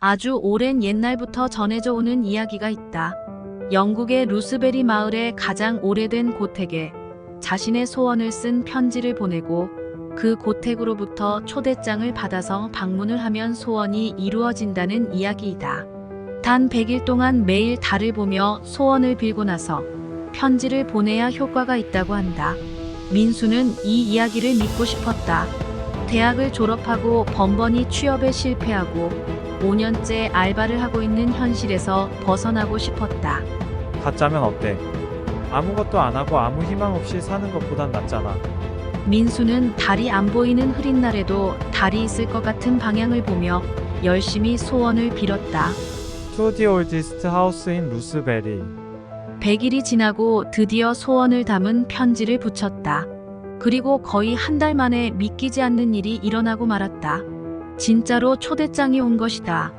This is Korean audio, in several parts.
아주 오랜 옛날부터 전해져 오는 이야기가 있다. 영국의 루스베리 마을의 가장 오래된 고택에 자신의 소원을 쓴 편지를 보내고 그 고택으로부터 초대장을 받아서 방문을 하면 소원이 이루어진다는 이야기이다. 단 100일 동안 매일 달을 보며 소원을 빌고 나서 편지를 보내야 효과가 있다고 한다. 민수는 이 이야기를 믿고 싶었다. 대학을 졸업하고 번번이 취업에 실패하고 5년째 알바를 하고 있는 현실에서 벗어나고 싶었다. 가짜면 어때? 아무것도 안 하고 아무 희망 없이 사는 것보단 낫잖아. 민수는 달이 안 보이는 흐린 날에도 달이 있을 것 같은 방향을 보며 열심히 소원을 빌었다. To the oldest house in 루스베리. 100일이 지나고 드디어 소원을 담은 편지를 붙였다. 그리고 거의 한 달 만에 믿기지 않는 일이 일어나고 말았다. 진짜로 초대장이 온 것이다.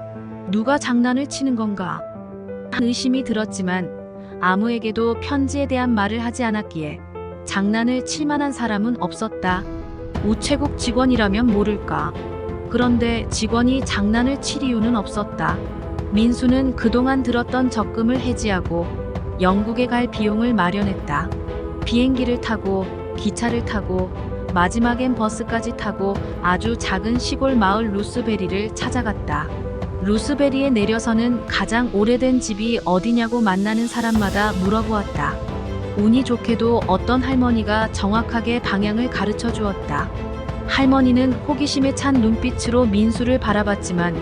누가 장난을 치는 건가? 의심이 들었지만 아무에게도 편지에 대한 말을 하지 않았기에 장난을 칠 만한 사람은 없었다. 우체국 직원이라면 모를까. 그런데 직원이 장난을 칠 이유는 없었다. 민수는 그동안 들었던 적금을 해지하고 영국에 갈 비용을 마련했다. 비행기를 타고 기차를 타고 마지막엔 버스까지 타고 아주 작은 시골 마을 루스베리를 찾아갔다. 루스베리에 내려서는 가장 오래된 집이 어디냐고 만나는 사람마다 물어보았다. 운이 좋게도 어떤 할머니가 정확하게 방향을 가르쳐 주었다. 할머니는 호기심에 찬 눈빛으로 민수를 바라봤지만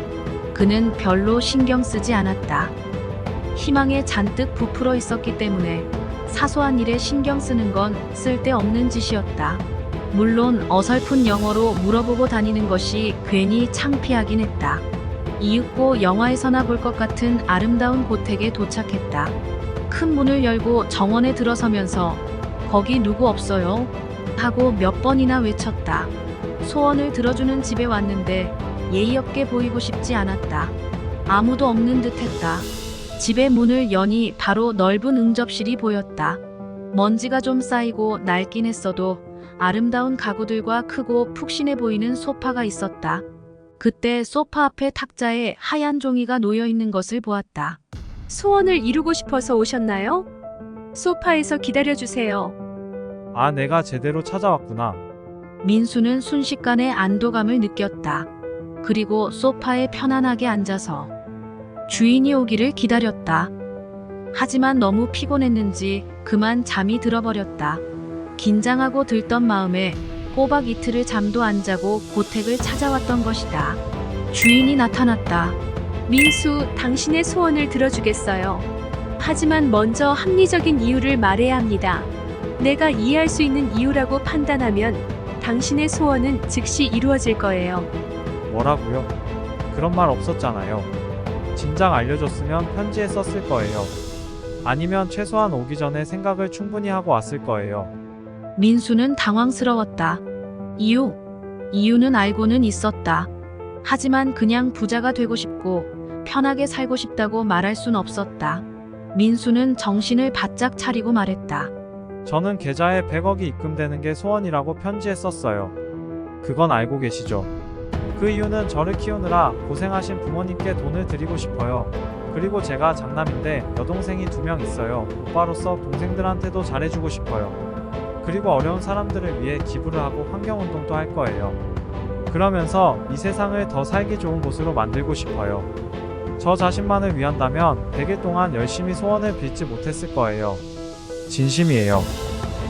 그는 별로 신경 쓰지 않았다. 희망에 잔뜩 부풀어 있었기 때문에 사소한 일에 신경 쓰는 건 쓸데없는 짓이었다. 물론 어설픈 영어로 물어보고 다니는 것이 괜히 창피하긴 했다. 이윽고 영화에서나 볼 것 같은 아름다운 고택에 도착했다. 큰 문을 열고 정원에 들어서면서 거기 누구 없어요? 하고 몇 번이나 외쳤다. 소원을 들어주는 집에 왔는데 예의 없게 보이고 싶지 않았다. 아무도 없는 듯했다. 집의 문을 여니 바로 넓은 응접실이 보였다. 먼지가 좀 쌓이고 낡긴 했어도 아름다운 가구들과 크고 푹신해 보이는 소파가 있었다. 그때 소파 앞에 탁자에 하얀 종이가 놓여 있는 것을 보았다. 소원을 이루고 싶어서 오셨나요? 소파에서 기다려주세요. 아, 내가 제대로 찾아왔구나. 민수는 순식간에 안도감을 느꼈다. 그리고 소파에 편안하게 앉아서 주인이 오기를 기다렸다. 하지만 너무 피곤했는지 그만 잠이 들어버렸다. 긴장하고 들던 마음에 꼬박 이틀을 잠도 안 자고 고택을 찾아왔던 것이다. 주인이 나타났다. 민수, 당신의 소원을 들어주겠어요. 하지만 먼저 합리적인 이유를 말해야 합니다. 내가 이해할 수 있는 이유라고 판단하면 당신의 소원은 즉시 이루어질 거예요. 뭐라고요? 그런 말 없었잖아요. 진작 알려줬으면 편지에 썼을 거예요. 아니면 최소한 오기 전에 생각을 충분히 하고 왔을 거예요. 민수는 당황스러웠다. 이유는 알고는 있었다. 하지만 그냥 부자가 되고 싶고 편하게 살고 싶다고 말할 순 없었다. 민수는 정신을 바짝 차리고 말했다. 저는 계좌에 100억이 입금되는 게 소원이라고 편지에 썼어요. 그건 알고 계시죠? 그 이유는 저를 키우느라 고생하신 부모님께 돈을 드리고 싶어요. 그리고 제가 장남인데 여동생이 2명 있어요. 오빠로서 동생들한테도 잘해주고 싶어요. 그리고 어려운 사람들을 위해 기부를 하고 환경운동도 할 거예요. 그러면서 이 세상을 더 살기 좋은 곳으로 만들고 싶어요. 저 자신만을 위한다면 100일 동안 열심히 소원을 빌지 못했을 거예요. 진심이에요.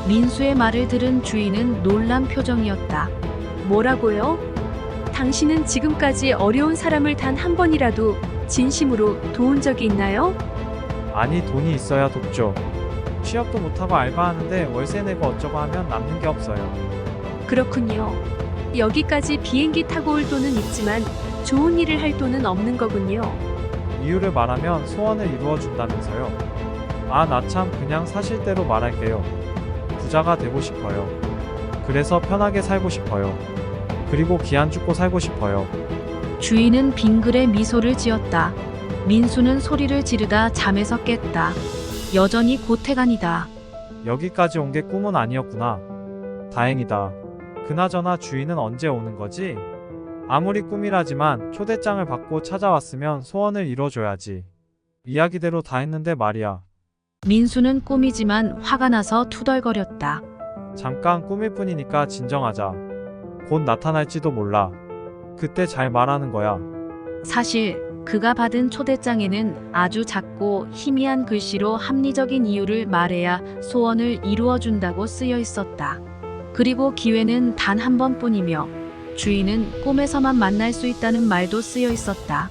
민수의 말을 들은 주인은 놀란 표정이었다. 뭐라고요? 당신은 지금까지 어려운 사람을 단 한 번이라도 진심으로 도운 적이 있나요? 아니, 돈이 있어야 돕죠. 취업도 못하고 알바하는데 월세 내고 어쩌고 하면 남는 게 없어요. 그렇군요. 여기까지 비행기 타고 올 돈은 있지만 좋은 일을 할 돈은 없는 거군요. 이유를 말하면 소원을 이루어 준다면서요. 아, 나 참 그냥 사실대로 말할게요. 부자가 되고 싶어요. 그래서 편하게 살고 싶어요. 그리고 기한 죽고 살고 싶어요. 주인은 빙글에 미소를 지었다. 민수는 소리를 지르다 잠에서 깼다. 여전히 고택 안이다. 여기까지 온 게 꿈은 아니었구나. 다행이다. 그나저나 주인은 언제 오는 거지? 아무리 꿈이라지만 초대장을 받고 찾아왔으면 소원을 이뤄줘야지. 이야기대로 다 했는데 말이야. 민수는 꿈이지만 화가 나서 투덜거렸다. 잠깐 꿈일 뿐이니까 진정하자. 곧 나타날지도 몰라. 그때 잘 말하는 거야. 사실 그가 받은 초대장에는 아주 작고 희미한 글씨로 합리적인 이유를 말해야 소원을 이루어 준다고 쓰여 있었다. 그리고 기회는 단 한 번뿐이며 주인은 꿈에서만 만날 수 있다는 말도 쓰여 있었다.